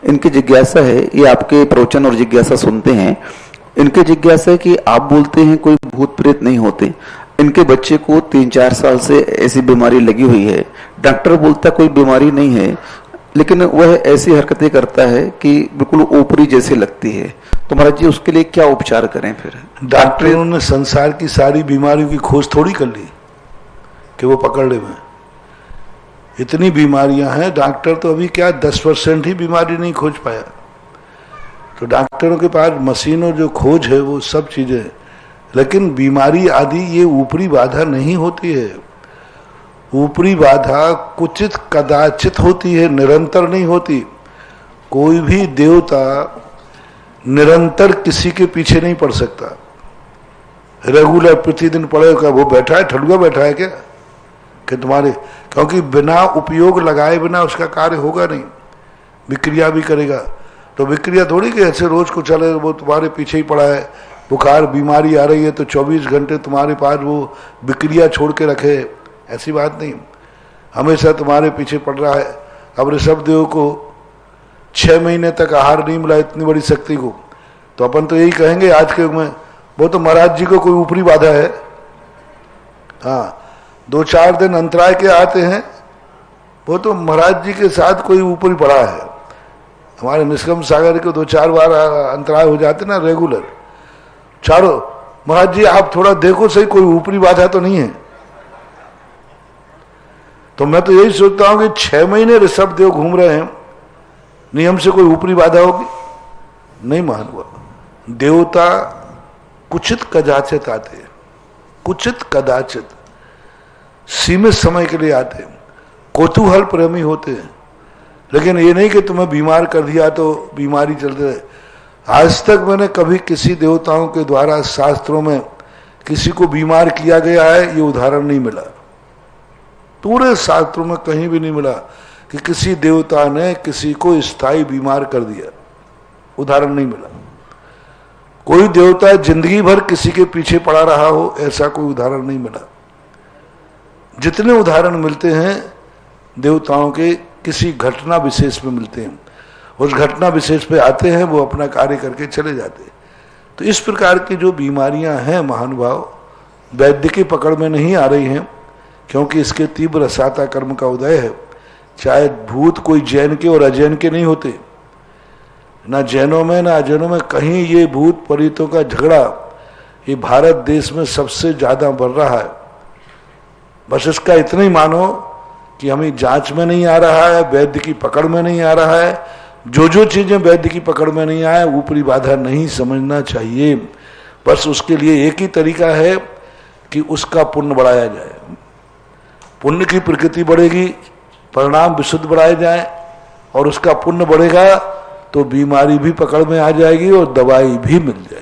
इनकी जिज्ञासा है, ये आपके प्रवचन और जिज्ञासा सुनते हैं, इनकी जिज्ञासा है कि आप बोलते हैं कोई भूत प्रेत नहीं होते, इनके बच्चे को 3-4 साल से ऐसी बीमारी लगी हुई है, डॉक्टर बोलता कोई बीमारी नहीं है, लेकिन वह ऐसी हरकतें करता है कि बिल्कुल ऊपरी जैसी लगती है। तो महाराज जी उसके लिए क्या उपचार करें फिर? डॉक्टरों ने संसार की सारी बीमारियों की खोज थोड़ी कर ली कि वो पकड़ ले में। इतनी बीमारियां हैं, डॉक्टर तो अभी क्या 10% ही बीमारी नहीं खोज पाया। तो डॉक्टरों के पास मशीनों जो खोज है वो सब चीजें हैं, लेकिन बीमारी आदि ये ऊपरी बाधा नहीं होती है। ऊपरी बाधा कुचित कदाचित होती है, निरंतर नहीं होती। कोई भी देवता निरंतर किसी के पीछे नहीं पड़ सकता। रेगुलर प्रतिदिन पड़ेगा, वो बैठा है ठडुआ बैठा है क्या कि तुम्हारे, क्योंकि बिना उपयोग लगाए बिना उसका कार्य होगा नहीं। विक्रिया भी करेगा तो विक्रिया थोड़ी कि ऐसे रोज को चले, वो तुम्हारे पीछे ही पड़ा है। बुखार बीमारी आ रही है तो 24 घंटे तुम्हारे पास वो विक्रिया छोड़ के रखे, ऐसी बात नहीं, हमेशा तुम्हारे पीछे पड़ रहा है। अब ऋषभदेव को 6 महीने तक आहार नहीं मिला इतनी बड़ी शक्ति को, तो अपन तो यही कहेंगे आज के युग में वो तो महाराज जी को कोई ऊपरी बाधा है। हाँ, 2-4 दिन अंतराय के आते हैं, वो तो महाराज जी के साथ कोई ऊपरी पड़ा है। हमारे निष्कम सागर को 2-4 बार अंतराय हो जाते ना रेगुलर, चारों महाराज जी आप थोड़ा देखो सही कोई ऊपरी बाधा तो नहीं है। तो मैं तो यही सोचता हूं कि 6 महीने ऋषभदेव घूम रहे हैं, नियम से कोई ऊपरी बाधा होगी नहीं। मान हुआ देवता कुचित कदाचित आते हैं, कुचित कदाचित सीमित समय के लिए आते हैं, कौतूहल प्रेमी होते हैं, लेकिन ये नहीं कि तुम्हें बीमार कर दिया तो बीमारी चलते रहे। आज तक मैंने कभी किसी देवताओं के द्वारा शास्त्रों में किसी को बीमार किया गया है ये उदाहरण नहीं मिला। पूरे शास्त्रों में कहीं भी नहीं मिला कि किसी देवता ने किसी को स्थायी बीमार कर दिया, उदाहरण नहीं मिला। कोई देवता जिंदगी भर किसी के पीछे पड़ा रहा हो ऐसा कोई उदाहरण नहीं मिला। जितने उदाहरण मिलते हैं देवताओं के किसी घटना विशेष में मिलते हैं, उस घटना विशेष पे आते हैं, वो अपना कार्य करके चले जाते हैं। तो इस प्रकार की जो बीमारियां हैं महानुभाव वैद्य की पकड़ में नहीं आ रही हैं, क्योंकि इसके तीव्र रसाता कर्म का उदय है। चाहे भूत कोई जैन के और अजैन के नहीं होते, ना जैनों में ना अजैनों में, कहीं ये भूत परीतों का झगड़ा ये भारत देश में सबसे ज्यादा बढ़ रहा है। बस इसका इतना ही मानो कि हमें जांच में नहीं आ रहा है, वैद्य की पकड़ में नहीं आ रहा है। जो जो चीजें वैद्य की पकड़ में नहीं आए ऊपरी बाधा नहीं समझना चाहिए। बस उसके लिए एक ही तरीका है कि उसका पुण्य बढ़ाया जाए। पुण्य की प्रकृति बढ़ेगी, परिणाम विशुद्ध बढ़ाए जाए, और उसका पुण्य बढ़ेगा तो बीमारी भी पकड़ में आ जाएगी और दवाई भी मिल जाएगी।